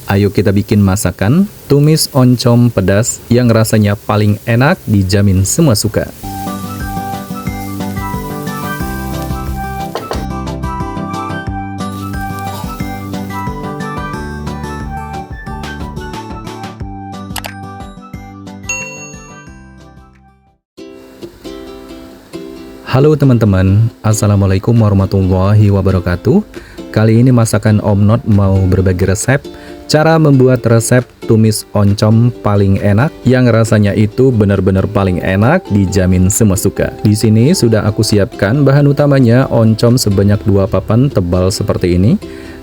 Ayo kita bikin masakan tumis oncom pedas yang rasanya paling enak, dijamin semua suka. Halo teman-teman, Assalamualaikum warahmatullahi wabarakatuh. Kali ini masakan Om Not mau berbagi resep cara membuat resep tumis oncom paling enak yang rasanya itu benar-benar paling enak, dijamin semua suka. Di sini sudah aku siapkan bahan utamanya oncom sebanyak 2 papan tebal seperti ini.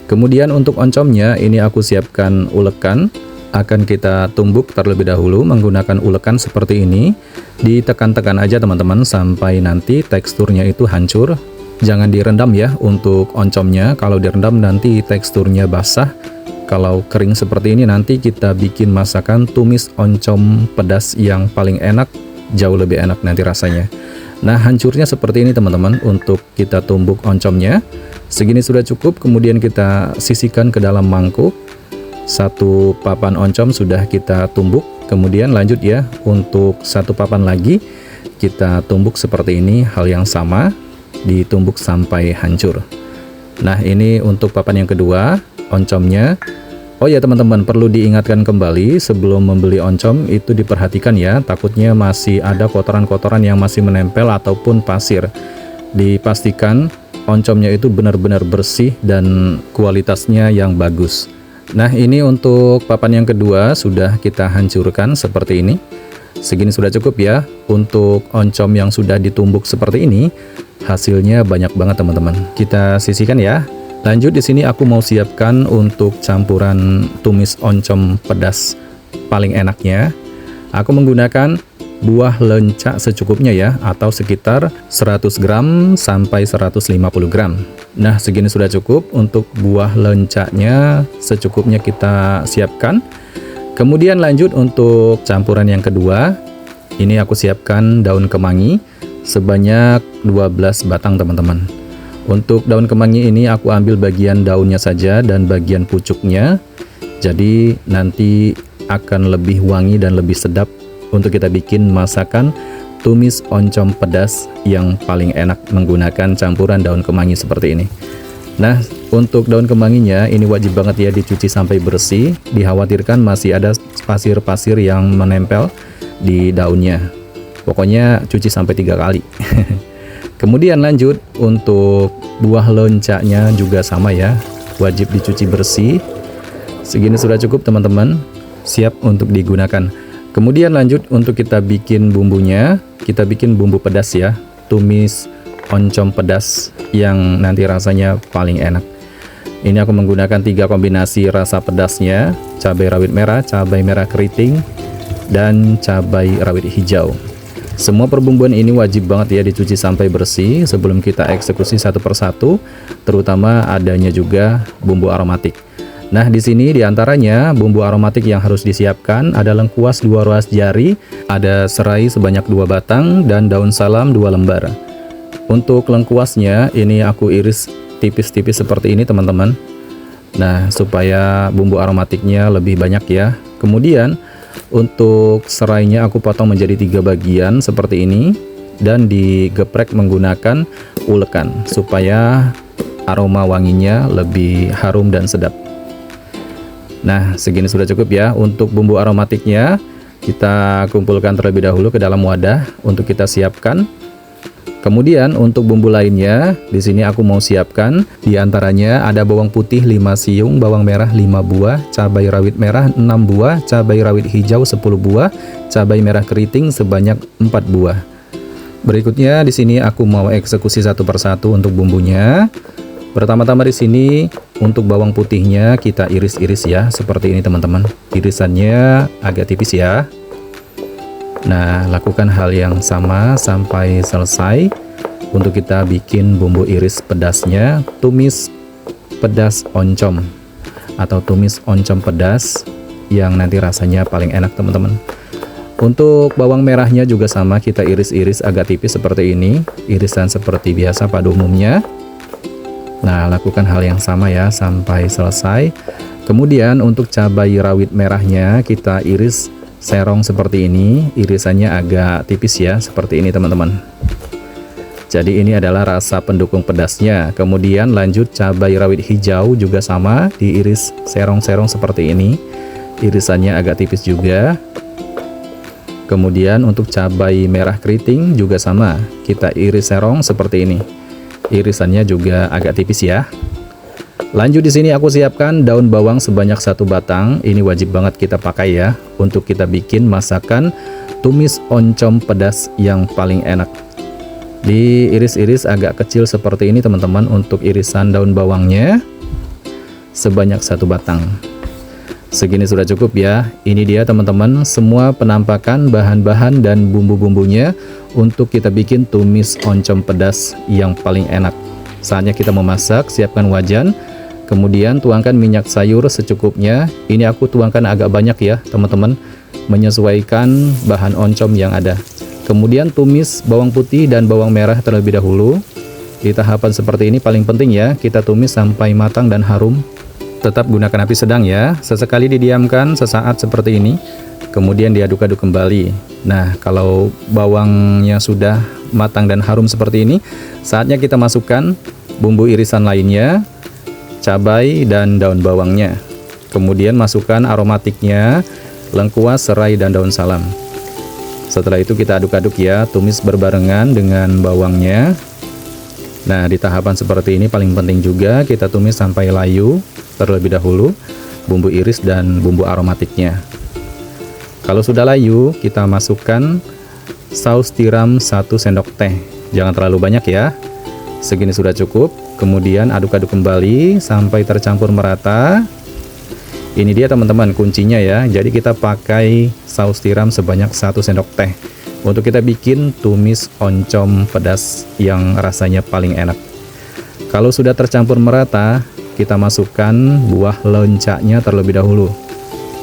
Kemudian untuk oncomnya ini aku siapkan ulekan. Akan kita tumbuk terlebih dahulu menggunakan ulekan seperti ini. Ditekan-tekan aja teman-teman sampai nanti teksturnya itu hancur. Jangan direndam ya untuk oncomnya. Kalau direndam nanti teksturnya basah. Kalau kering seperti ini nanti kita bikin masakan tumis oncom pedas yang paling enak, jauh lebih enak nanti rasanya. Nah, hancurnya seperti ini teman-teman untuk kita tumbuk oncomnya. Segini sudah cukup, kemudian kita sisihkan ke dalam mangkuk. 1 papan oncom sudah kita tumbuk, kemudian lanjut ya untuk 1 papan lagi kita tumbuk seperti ini, hal yang sama ditumbuk sampai hancur. Nah, ini untuk papan yang kedua oncomnya. Oh ya teman-teman, perlu diingatkan kembali sebelum membeli oncom itu diperhatikan ya, takutnya masih ada kotoran-kotoran yang masih menempel ataupun pasir. Dipastikan oncomnya itu benar-benar bersih dan kualitasnya yang bagus. Nah, ini untuk papan yang kedua sudah kita hancurkan seperti ini. Segini sudah cukup ya. Untuk oncom yang sudah ditumbuk seperti ini, hasilnya banyak banget teman-teman. Kita sisihkan ya. Lanjut, di sini aku mau siapkan untuk campuran tumis oncom pedas paling enaknya. Aku menggunakan buah lenca secukupnya ya, atau sekitar 100 gram sampai 150 gram. Nah, segini sudah cukup. Untuk buah lencanya secukupnya kita siapkan. Kemudian lanjut untuk campuran yang kedua. Ini aku siapkan daun kemangi sebanyak 12 batang teman-teman. Untuk daun kemangi ini aku ambil bagian daunnya saja dan bagian pucuknya. Jadi nanti akan lebih wangi dan lebih sedap untuk kita bikin masakan tumis oncom pedas yang paling enak menggunakan campuran daun kemangi seperti ini. Nah, untuk daun kemanginya ini wajib banget ya dicuci sampai bersih. Dikhawatirkan masih ada pasir-pasir yang menempel di daunnya. Pokoknya cuci sampai 3 kali. Kemudian lanjut untuk buah lencanya juga sama ya, wajib dicuci bersih. Segini sudah cukup teman-teman, siap untuk digunakan. Kemudian lanjut untuk kita bikin bumbunya. Kita bikin bumbu pedas ya, tumis oncom pedas yang nanti rasanya paling enak. Ini aku menggunakan 3 kombinasi rasa pedasnya, cabai rawit merah, cabai merah keriting, dan cabai rawit hijau. Semua perbumbuan ini wajib banget ya dicuci sampai bersih sebelum kita eksekusi satu persatu, terutama adanya juga bumbu aromatik. Nah, di sini diantaranya bumbu aromatik yang harus disiapkan ada lengkuas 2 ruas jari, ada serai sebanyak 2 batang, dan daun salam 2 lembar. Untuk lengkuasnya ini aku iris tipis-tipis seperti ini teman-teman. Nah, supaya bumbu aromatiknya lebih banyak ya. Kemudian untuk serainya aku potong menjadi 3 bagian seperti ini dan digeprek menggunakan ulekan supaya aroma wanginya lebih harum dan sedap. Nah, segini sudah cukup ya. Untuk bumbu aromatiknya kita kumpulkan terlebih dahulu ke dalam wadah untuk kita siapkan. Kemudian untuk bumbu lainnya di sini aku mau siapkan diantaranya ada bawang putih 5 siung, bawang merah 5 buah, cabai rawit merah 6 buah, cabai rawit hijau 10 buah, cabai merah keriting sebanyak 4 buah. Berikutnya di sini aku mau eksekusi satu persatu untuk bumbunya. Pertama-tama di sini untuk bawang putihnya kita iris-iris ya, seperti ini teman-teman. Irisannya agak tipis ya. Nah, lakukan hal yang sama sampai selesai untuk kita bikin bumbu iris pedasnya, tumis pedas oncom atau tumis oncom pedas yang nanti rasanya paling enak teman-teman. Untuk bawang merahnya juga sama, kita iris-iris agak tipis seperti ini, irisan seperti biasa pada umumnya. Nah, lakukan hal yang sama ya sampai selesai. Kemudian untuk cabai rawit merahnya kita iris serong seperti ini, irisannya agak tipis ya, seperti ini teman-teman. Jadi ini adalah rasa pendukung pedasnya. Kemudian lanjut cabai rawit hijau juga sama, diiris serong-serong seperti ini, irisannya agak tipis juga. Kemudian untuk cabai merah keriting juga sama, kita iris serong seperti ini, irisannya juga agak tipis ya. Lanjut di sini aku siapkan daun bawang sebanyak 1 batang. Ini wajib banget kita pakai ya untuk kita bikin masakan tumis oncom pedas yang paling enak. Diiris-iris agak kecil seperti ini teman-teman untuk irisan daun bawangnya, sebanyak 1 batang. Segini sudah cukup ya. Ini dia teman-teman semua penampakan bahan-bahan dan bumbu-bumbunya untuk kita bikin tumis oncom pedas yang paling enak. Saatnya kita memasak, siapkan wajan, kemudian tuangkan minyak sayur secukupnya. Ini aku tuangkan agak banyak ya teman-teman, menyesuaikan bahan oncom yang ada. Kemudian tumis bawang putih dan bawang merah terlebih dahulu. Di tahapan seperti ini paling penting ya, kita tumis sampai matang dan harum. Tetap gunakan api sedang ya, sesekali didiamkan sesaat seperti ini, kemudian diaduk-aduk kembali. Nah, kalau bawangnya sudah matang dan harum seperti ini, saatnya kita masukkan bumbu irisan lainnya, cabai dan daun bawangnya. Kemudian masukkan aromatiknya, lengkuas, serai, dan daun salam. Setelah itu kita aduk-aduk ya, tumis berbarengan dengan bawangnya. Nah, di tahapan seperti ini paling penting juga kita tumis sampai layu terlebih dahulu bumbu iris dan bumbu aromatiknya. Kalau sudah layu, kita masukkan saus tiram 1 sendok teh. Jangan terlalu banyak ya, segini sudah cukup. Kemudian aduk-aduk kembali sampai tercampur merata. Ini dia teman-teman kuncinya ya, jadi kita pakai saus tiram sebanyak 1 sendok teh untuk kita bikin tumis oncom pedas yang rasanya paling enak. Kalau sudah tercampur merata, kita masukkan buah lencaknya terlebih dahulu.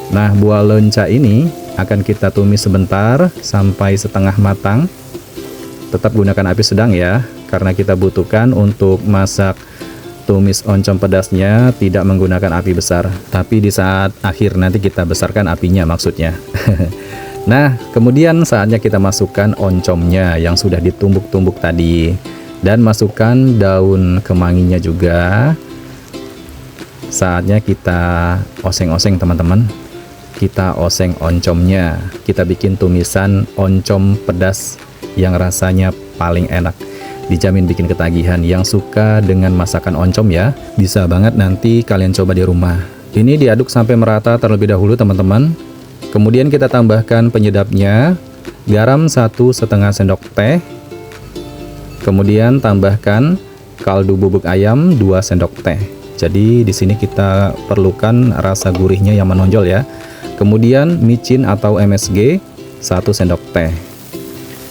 Nah, buah lenca ini akan kita tumis sebentar sampai setengah matang. Tetap gunakan api sedang ya, karena kita butuhkan untuk masak tumis oncom pedasnya tidak menggunakan api besar, tapi di saat akhir nanti kita besarkan apinya maksudnya. Nah, kemudian saatnya kita masukkan oncomnya yang sudah ditumbuk-tumbuk tadi, dan masukkan daun kemanginya juga. Saatnya kita oseng-oseng teman-teman, kita oseng oncomnya, kita bikin tumisan oncom pedas yang rasanya paling enak. Dijamin bikin ketagihan. Yang suka dengan masakan oncom ya, bisa banget nanti kalian coba di rumah. Ini diaduk sampai merata terlebih dahulu teman-teman. Kemudian kita tambahkan penyedapnya, garam 1,5 sendok teh. Kemudian tambahkan kaldu bubuk ayam 2 sendok teh. Jadi di sini kita perlukan rasa gurihnya yang menonjol ya. Kemudian micin atau MSG 1 sendok teh.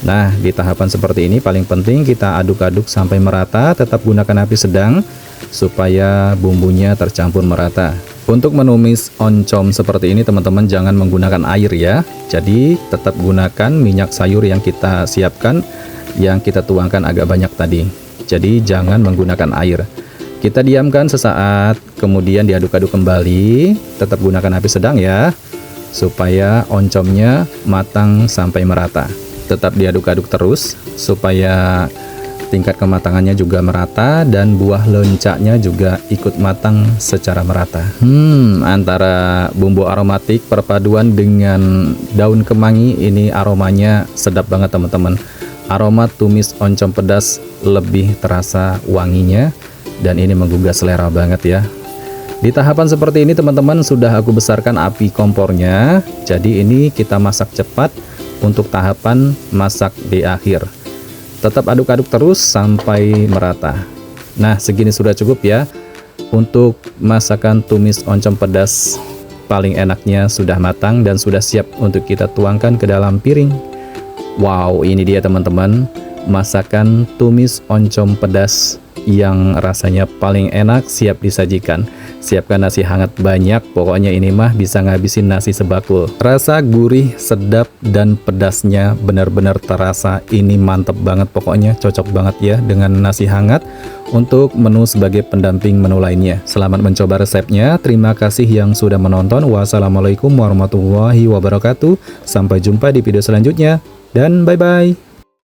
Nah, di tahapan seperti ini paling penting kita aduk-aduk sampai merata, tetap gunakan api sedang supaya bumbunya tercampur merata. Untuk menumis oncom seperti ini teman-teman jangan menggunakan air ya. Jadi tetap gunakan minyak sayur yang kita siapkan, yang kita tuangkan agak banyak tadi. Jadi jangan menggunakan air. Kita diamkan sesaat, kemudian diaduk-aduk kembali, tetap gunakan api sedang ya, supaya oncomnya matang sampai merata. Tetap diaduk-aduk terus supaya tingkat kematangannya juga merata dan buah lencaknya juga ikut matang secara merata. Antara bumbu aromatik perpaduan dengan daun kemangi, ini aromanya sedap banget teman-teman. Aroma tumis oncom pedas lebih terasa wanginya dan ini menggugah selera banget ya. Di tahapan seperti ini teman-teman sudah aku besarkan api kompornya. Jadi ini kita masak cepat untuk tahapan masak di akhir. Tetap aduk-aduk terus sampai merata. Nah, segini sudah cukup ya. Untuk masakan tumis oncom pedas paling enaknya sudah matang dan sudah siap untuk kita tuangkan ke dalam piring. Wow, ini dia teman-teman, masakan tumis oncom pedas yang rasanya paling enak siap disajikan. Siapkan nasi hangat banyak, pokoknya ini mah bisa ngabisin nasi sebakul. Rasa gurih, sedap, dan pedasnya benar-benar terasa. Ini mantep banget, pokoknya cocok banget ya dengan nasi hangat untuk menu sebagai pendamping menu lainnya. Selamat mencoba resepnya, terima kasih yang sudah menonton. Wassalamualaikum warahmatullahi wabarakatuh. Sampai jumpa di video selanjutnya, dan bye-bye.